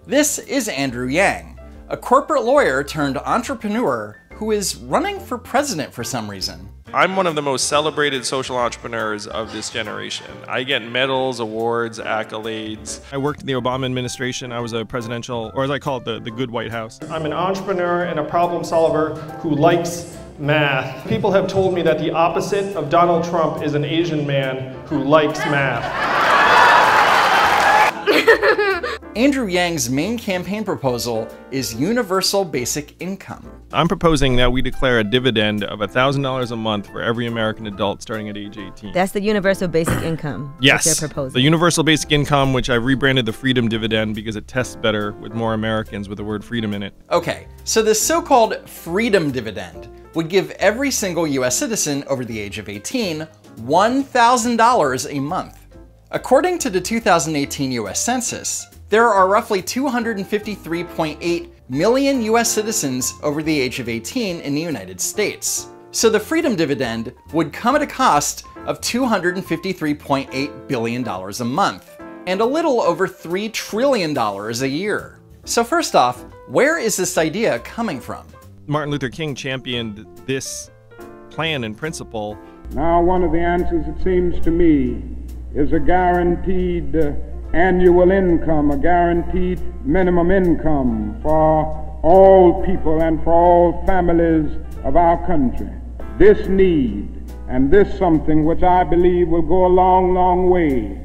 This is Andrew Yang, a corporate lawyer turned entrepreneur who is running for president for some reason. I'm one of the most celebrated social entrepreneurs of this generation. I get medals, awards, accolades. I worked in the Obama administration. I was a presidential, or as I call it, the good White House. I'm an entrepreneur and a problem solver who likes math. People have told me that the opposite of Donald Trump is an Asian man who likes math. Andrew Yang's main campaign proposal is universal basic income. I'm proposing that we declare a dividend of $1,000 a month for every American adult starting at age 18. That's the universal basic income. Yes, that they're proposing. The universal basic income, which I've rebranded the Freedom Dividend because it tests better with more Americans with the word freedom in it. Okay, so this so-called Freedom Dividend would give every single US citizen over the age of 18 $1,000 a month. According to the 2018 US Census, there are roughly 253.8 million US citizens over the age of 18 in the United States. So the Freedom Dividend would come at a cost of $253.8 billion a month, and a little over $3 trillion a year. So first off, where is this idea coming from? Martin Luther King championed this plan in principle. Now, one of the answers, it seems to me, is a guaranteed annual income, a guaranteed minimum income for all people and for all families of our country. This need and this something which I believe will go a long, long way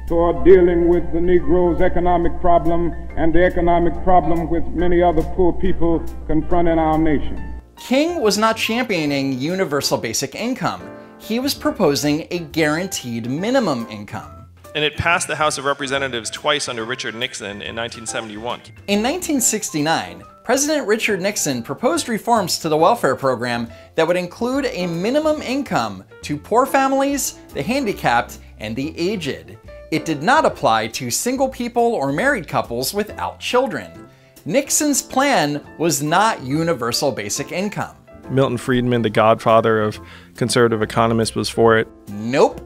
toward dealing with the Negro's economic problem and the economic problem which many other poor people confront in our nation. King was not championing universal basic income. He was proposing a guaranteed minimum income. And it passed the House of Representatives twice under Richard Nixon in 1971. In 1969, President Richard Nixon proposed reforms to the welfare program that would include a minimum income to poor families, the handicapped, and the aged. It did not apply to single people or married couples without children. Nixon's plan was not universal basic income. Milton Friedman, the godfather of conservative economists, was for it. Nope.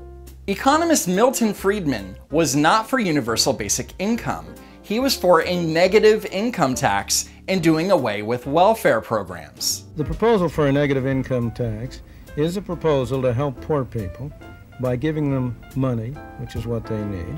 Economist Milton Friedman was not for universal basic income. He was for a negative income tax and doing away with welfare programs. The proposal for a negative income tax is a proposal to help poor people by giving them money, which is what they need,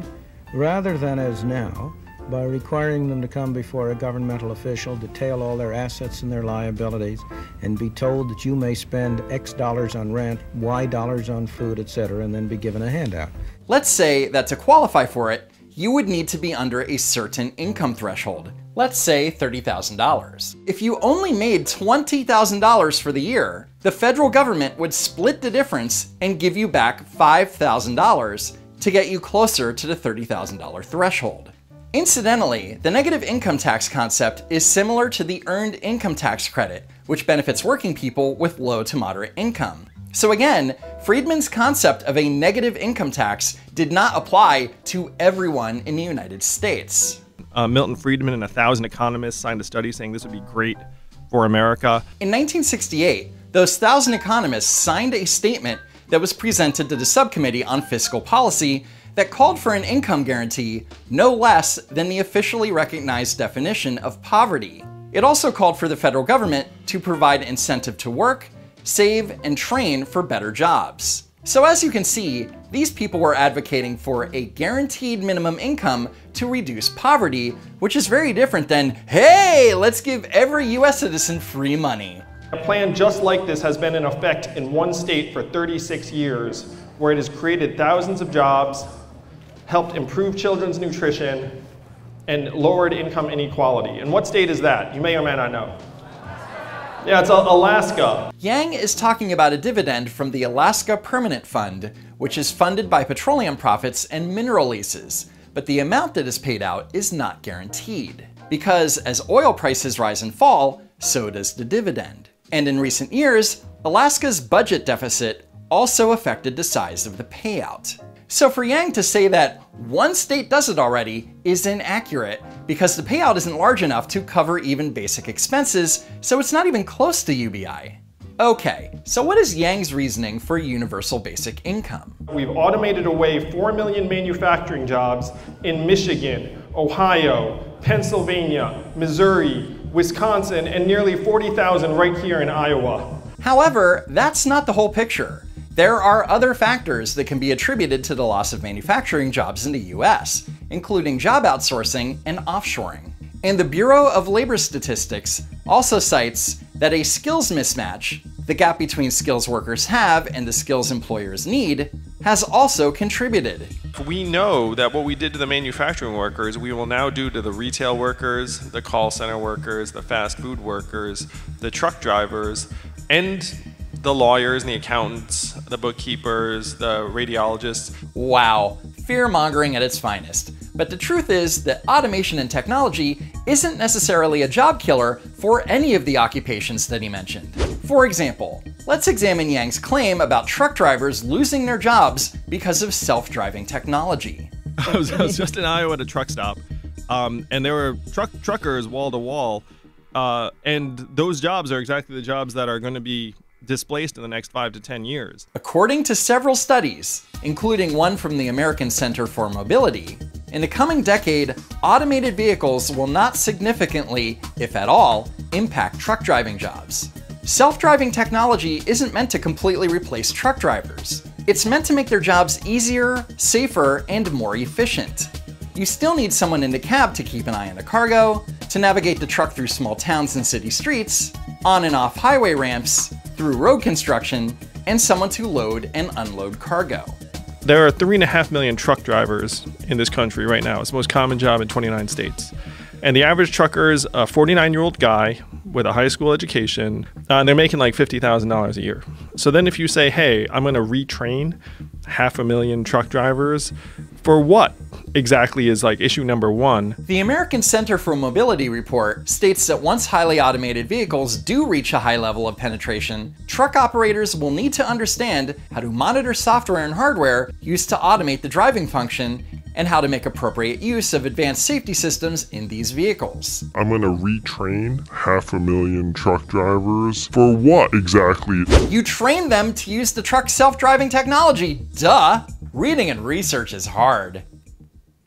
rather than as now, by requiring them to come before a governmental official, detail all their assets and their liabilities, and be told that you may spend X dollars on rent, Y dollars on food, etc., and then be given a handout. Let's say that to qualify for it, you would need to be under a certain income threshold. Let's say $30,000. If you only made $20,000 for the year, the federal government would split the difference and give you back $5,000 to get you closer to the $30,000 threshold. Incidentally, the negative income tax concept is similar to the earned income tax credit, which benefits working people with low to moderate income. So again, Friedman's concept of a negative income tax did not apply to everyone in the United States. Milton Friedman and 1,000 economists signed a study saying this would be great for America. In 1968, those 1,000 economists signed a statement that was presented to the Subcommittee on Fiscal Policy that called for an income guarantee no less than the officially recognized definition of poverty. It also called for the federal government to provide incentive to work, save, and train for better jobs. So as you can see, these people were advocating for a guaranteed minimum income to reduce poverty, which is very different than, hey, let's give every US citizen free money. A plan just like this has been in effect in one state for 36 years, where it has created thousands of jobs, helped improve children's nutrition, and lowered income inequality. And what state is that? You may or may not know. Yeah, it's Alaska. Yang is talking about a dividend from the Alaska Permanent Fund, which is funded by petroleum profits and mineral leases, but the amount that is paid out is not guaranteed. Because as oil prices rise and fall, so does the dividend. And in recent years, Alaska's budget deficit also affected the size of the payout. So for Yang to say that one state does it already is inaccurate, because the payout isn't large enough to cover even basic expenses, so it's not even close to UBI. Okay, so what is Yang's reasoning for universal basic income? We've automated away 4 million manufacturing jobs in Michigan, Ohio, Pennsylvania, Missouri, Wisconsin, and nearly 40,000 right here in Iowa. However, that's not the whole picture. There are other factors that can be attributed to the loss of manufacturing jobs in the US, including job outsourcing and offshoring. And the Bureau of Labor Statistics also cites that a skills mismatch, the gap between skills workers have and the skills employers need, has also contributed. We know that what we did to the manufacturing workers, we will now do to the retail workers, the call center workers, the fast food workers, the truck drivers, and the lawyers and the accountants, the bookkeepers, the radiologists. Wow, fear-mongering at its finest. But the truth is that automation and technology isn't necessarily a job killer for any of the occupations that he mentioned. For example, let's examine Yang's claim about truck drivers losing their jobs because of self-driving technology. I was just in Iowa at a truck stop, and there were truckers wall to wall, and those jobs are exactly the jobs that are going to be displaced in the next 5 to 10 years. According to several studies, including one from the American Center for Mobility, in the coming decade, automated vehicles will not significantly, if at all, impact truck driving jobs. Self-driving technology isn't meant to completely replace truck drivers. It's meant to make their jobs easier, safer, and more efficient. You still need someone in the cab to keep an eye on the cargo, to navigate the truck through small towns and city streets, on and off highway ramps, through road construction, and someone to load and unload cargo. There are 3.5 million truck drivers in this country right now. It's the most common job in 29 states. And the average trucker is a 49-year-old guy with a high school education, and they're making like $50,000 a year. So then if you say, hey, I'm going to retrain 500,000 truck drivers, for what exactly is like issue number one? The American Center for Mobility report states that once highly automated vehicles do reach a high level of penetration, truck operators will need to understand how to monitor software and hardware used to automate the driving function and how to make appropriate use of advanced safety systems in these vehicles. I'm going to retrain 500,000 truck drivers. For what exactly? You train them to use the truck's self-driving technology, duh! Reading and research is hard.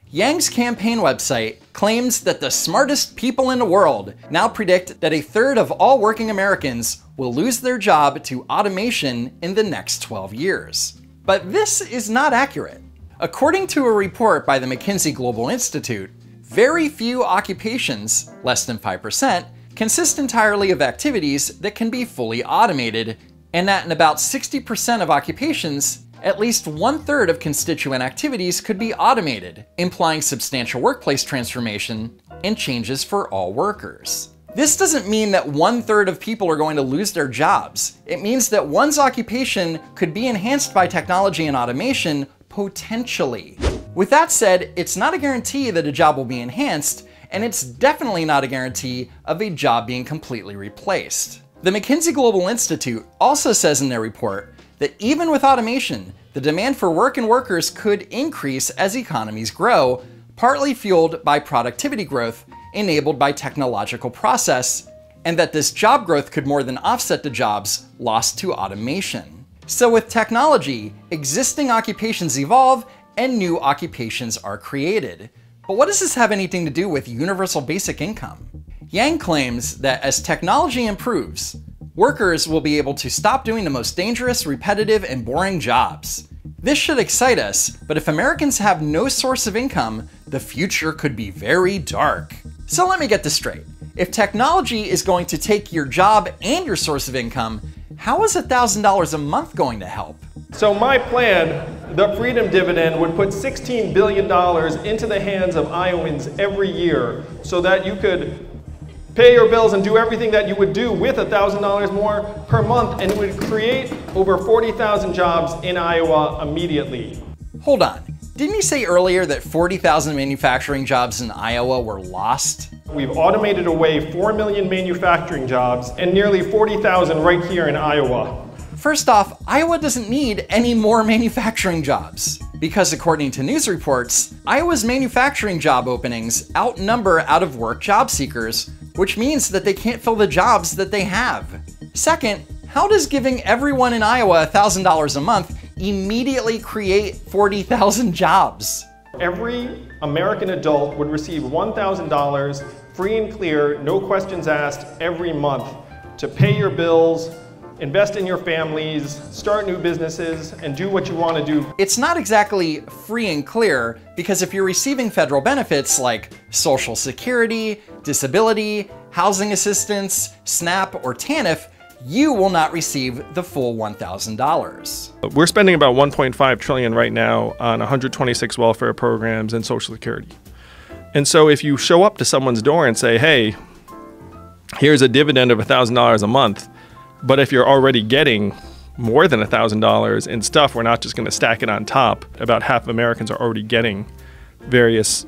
Yang's campaign website claims that the smartest people in the world now predict that 1/3 of all working Americans will lose their job to automation in the next 12 years. But this is not accurate. According to a report by the McKinsey Global Institute, very few occupations, less than 5%, consist entirely of activities that can be fully automated, and that in about 60% of occupations, at least 1/3 of constituent activities could be automated, implying substantial workplace transformation and changes for all workers. This doesn't mean that 1/3 of people are going to lose their jobs. It means that one's occupation could be enhanced by technology and automation potentially. With that said, it's not a guarantee that a job will be enhanced, and it's definitely not a guarantee of a job being completely replaced. The McKinsey Global Institute also says in their report that even with automation, the demand for work and workers could increase as economies grow, partly fueled by productivity growth enabled by technological process, and that this job growth could more than offset the jobs lost to automation. So with technology, existing occupations evolve and new occupations are created. But what does this have anything to do with universal basic income? Yang claims that as technology improves, workers will be able to stop doing the most dangerous, repetitive, and boring jobs. This should excite us, but if Americans have no source of income, the future could be very dark. So let me get this straight. If technology is going to take your job and your source of income, how is $1,000 a month going to help? So my plan, the Freedom Dividend, would put $16 billion into the hands of Iowans every year so that you could pay your bills and do everything that you would do with $1,000 more per month, and it would create over 40,000 jobs in Iowa immediately. Hold on. Didn't you say earlier that 40,000 manufacturing jobs in Iowa were lost? We've automated away 4 million manufacturing jobs and nearly 40,000 right here in Iowa. First off, Iowa doesn't need any more manufacturing jobs, because according to news reports, Iowa's manufacturing job openings outnumber out-of-work job seekers, which means that they can't fill the jobs that they have. Second, how does giving everyone in Iowa $1,000 a month immediately create 40,000 jobs? Every American adult would receive $1,000 free and clear, no questions asked, every month to pay your bills, invest in your families, start new businesses, and do what you want to do. It's not exactly free and clear, because if you're receiving federal benefits like Social Security, disability, housing assistance, SNAP, or TANF, you will not receive the full $1,000. We're spending about $1.5 trillion right now on 126 welfare programs and Social Security. And so if you show up to someone's door and say, hey, here's a dividend of $1,000 a month, but if you're already getting more than $1,000 in stuff, we're not just going to stack it on top. About half of Americans are already getting various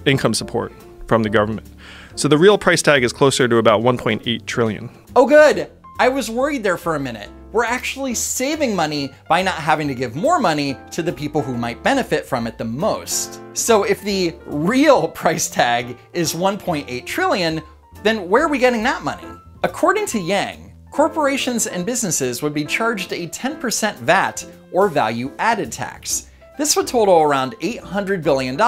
income support from the government. So the real price tag is closer to about 1.8 trillion. Oh good, I was worried there for a minute. We're actually saving money by not having to give more money to the people who might benefit from it the most. So if the real price tag is 1.8 trillion, then where are we getting that money? According to Yang, corporations and businesses would be charged a 10% VAT or value added tax. This would total around $800 billion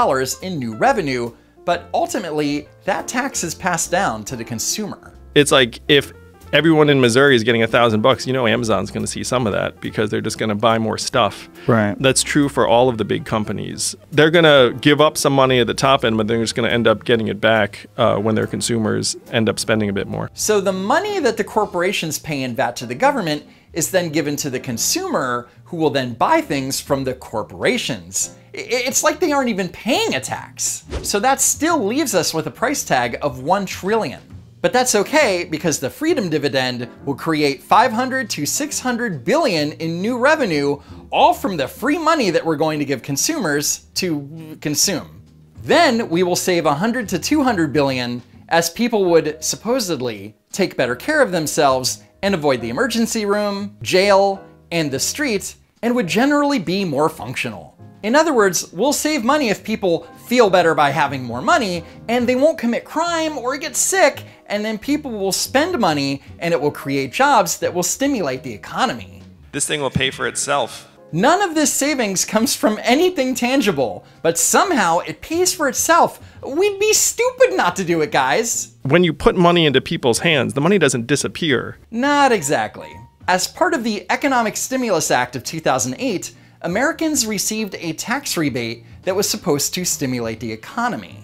in new revenue, but ultimately that tax is passed down to the consumer. It's like if everyone in Missouri is getting $1,000, you know Amazon's going to see some of that because they're just going to buy more stuff. Right. That's true for all of the big companies. They're going to give up some money at the top end, but they're just going to end up getting it back when their consumers end up spending a bit more. So the money that the corporations pay in VAT to the government is then given to the consumer, who will then buy things from the corporations. It's like they aren't even paying a tax. So that still leaves us with a price tag of 1 trillion. But that's okay, because the Freedom Dividend will create 500 to 600 billion in new revenue, all from the free money that we're going to give consumers to consume. Then we will save 100 to 200 billion, as people would supposedly take better care of themselves and avoid the emergency room, jail, and the street, and would generally be more functional. In other words, we'll save money if people feel better by having more money, and they won't commit crime or get sick, and then people will spend money and it will create jobs that will stimulate the economy. This thing will pay for itself. None of this savings comes from anything tangible, but somehow it pays for itself. We'd be stupid not to do it, guys. When you put money into people's hands, the money doesn't disappear. Not exactly. As part of the Economic Stimulus Act of 2008, Americans received a tax rebate that was supposed to stimulate the economy.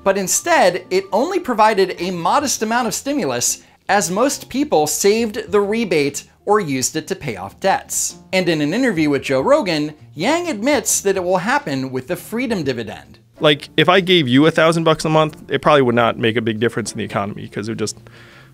But instead, it only provided a modest amount of stimulus, as most people saved the rebate or used it to pay off debts. And in an interview with Joe Rogan, Yang admits that it will happen with the Freedom Dividend. Like, if I gave you $1,000 a month, it probably would not make a big difference in the economy, because it would just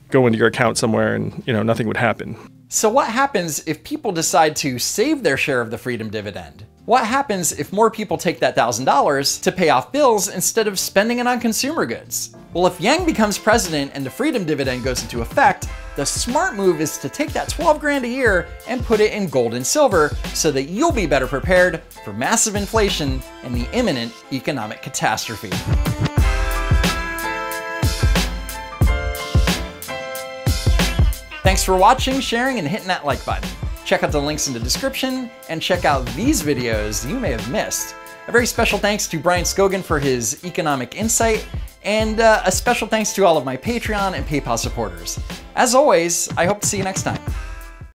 go into your account somewhere and, nothing would happen. So what happens if people decide to save their share of the Freedom Dividend? What happens if more people take that $1,000 to pay off bills instead of spending it on consumer goods? Well, if Yang becomes president and the Freedom Dividend goes into effect, the smart move is to take that 12 grand a year and put it in gold and silver, so that you'll be better prepared for massive inflation and the imminent economic catastrophe. Thanks for watching, sharing, and hitting that like button. Check out the links in the description, and check out these videos you may have missed. A very special thanks to Brian Scogan for his economic insight, and a special thanks to all of my Patreon and PayPal supporters. As always, I hope to see you next time.